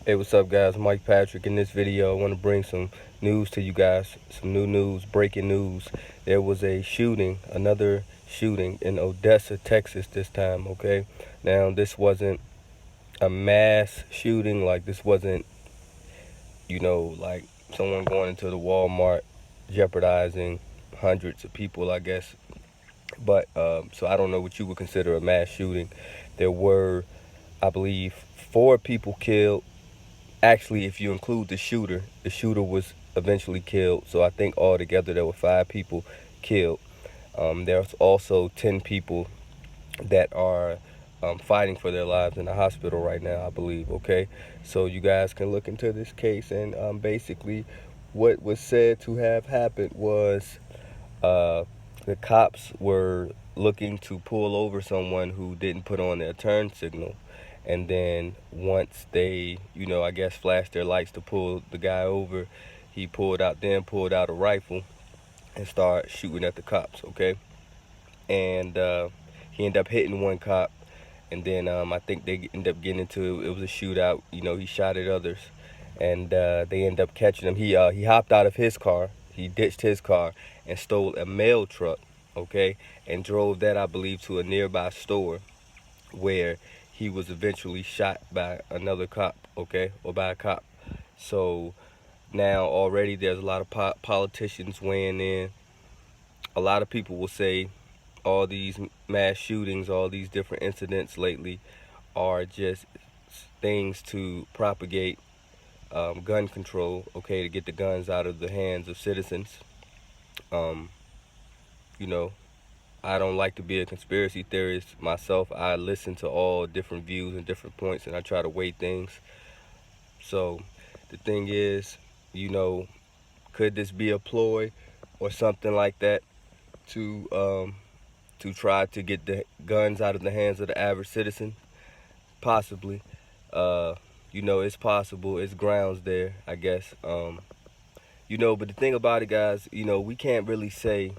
Hey, what's up, guys? Mike Patrick. In this video, I want to bring some news to you guys. Some new news, breaking news. There was a shooting, another shooting in Odessa, Texas this time, okay? Now, this wasn't a mass shooting. Like, this wasn't, like someone going into the Walmart jeopardizing hundreds of people, I guess. But, so I don't know what you would consider a mass shooting. There were, I believe, 4 people killed. Actually, if you include the shooter was eventually killed. So I think altogether there were 5 people killed. There's also 10 people that are fighting for their lives in the hospital right now, I believe. Okay, so you guys can look into this case, and basically, what was said to have happened was uh, the cops were looking to pull over someone who didn't put on their turn signal. And then once they, I guess flashed their lights to pull the guy over, he pulled out a rifle and started shooting at the cops, okay? And he ended up hitting one cop. And then I think they ended up getting into it was a shootout. He shot at others, and they ended up catching him. He hopped out of his car. He ditched his car and stole a mail truck, okay, and drove that, I believe, to a nearby store where he was eventually shot by another cop, okay, or by a cop. So now already there's a lot of politicians weighing in. A lot of people will say all these mass shootings, all these different incidents lately are just things to propagate gun control, okay, to get the guns out of the hands of citizens. Um, you know, I don't like to be a conspiracy theorist myself. I listen to all different views and different points, and I try to weigh things. So the thing is, could this be a ploy or something like that to try to get the guns out of the hands of the average citizen? Possibly. It's possible. It's grounds there, I guess. But the thing about it, guys, we can't really say,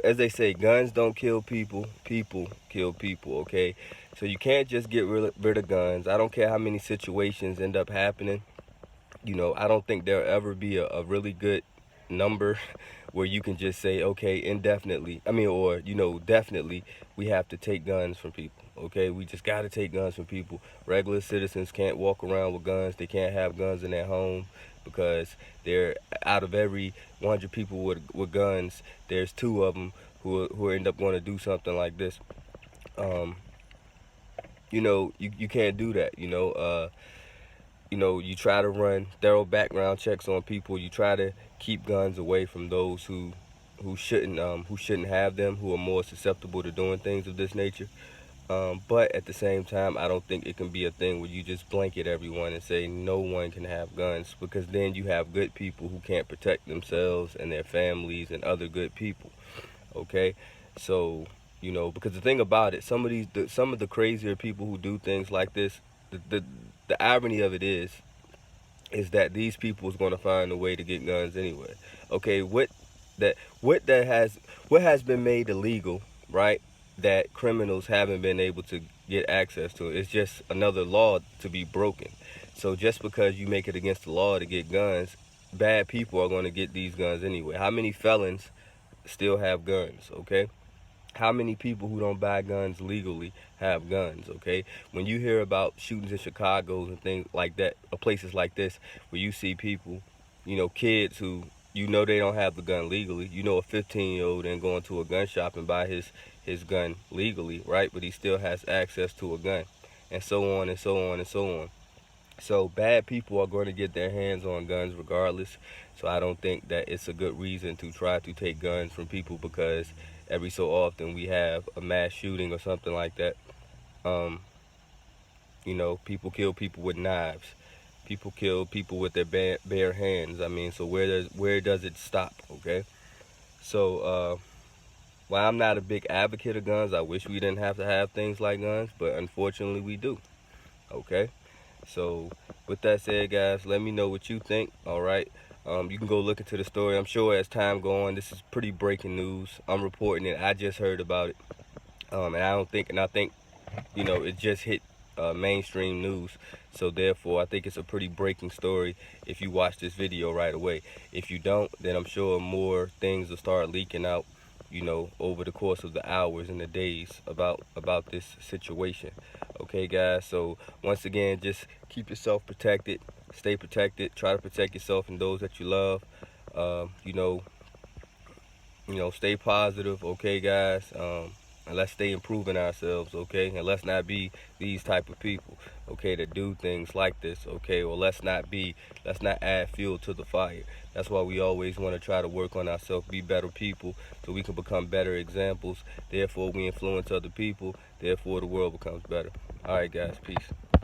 as they say, guns don't kill people, people kill people, okay? So you can't just get rid of guns. I don't care how many situations end up happening. I don't think there'll ever be a really good number where you can just say, okay, indefinitely, or, definitely we have to take guns from people, okay? We just got to take guns from people. Regular citizens can't walk around with guns. They can't have guns in their home because they're out of every 100 people with guns, there's 2 of them who end up going to do something like this. You can't do that, you try to run thorough background checks on people. You try to keep guns away from those who shouldn't have them, who are more susceptible to doing things of this nature. But at the same time, I don't think it can be a thing where you just blanket everyone and say no one can have guns, because then you have good people who can't protect themselves and their families and other good people. Okay, so because the thing about it, some of the crazier people who do things like this, the irony of it is that these people is going to find a way to get guns anyway. Okay, what has been made illegal, right? That criminals haven't been able to get access to. It's just another law to be broken. So just because you make it against the law to get guns, bad people are going to get these guns anyway. How many felons still have guns? Okay, how many people who don't buy guns legally have guns, okay? When you hear about shootings in Chicago and things like that, or places like this, where you see people, kids who, they don't have the gun legally. A 15-year-old and going to a gun shop and buy his gun legally, right? But he still has access to a gun, and so on and so on and so on. So bad people are going to get their hands on guns regardless. So I don't think that it's a good reason to try to take guns from people because every so often we have a mass shooting or something like that. People kill people with knives. People kill people with their bare hands. So where does it stop? Okay. So while I'm not a big advocate of guns, I wish we didn't have to have things like guns, but unfortunately we do. Okay. So with that said, guys, let me know what you think. All right. You can go look into the story. I'm sure as time goes on, this is pretty breaking news. I'm reporting it. I just heard about it. And I think it just hit mainstream news. So therefore, I think it's a pretty breaking story if you watch this video right away. If you don't, then I'm sure more things will start leaking out, you know, over the course of the hours and the days about this situation. Okay, guys. So once again, just keep yourself protected, stay protected, try to protect yourself and those that you love. You know, stay positive, okay, guys. And let's stay improving ourselves, okay? And let's not be these type of people, okay, that do things like this, okay? Or let's not add fuel to the fire. That's why we always want to try to work on ourselves, be better people, so we can become better examples. Therefore, we influence other people. Therefore, the world becomes better. All right, guys, peace.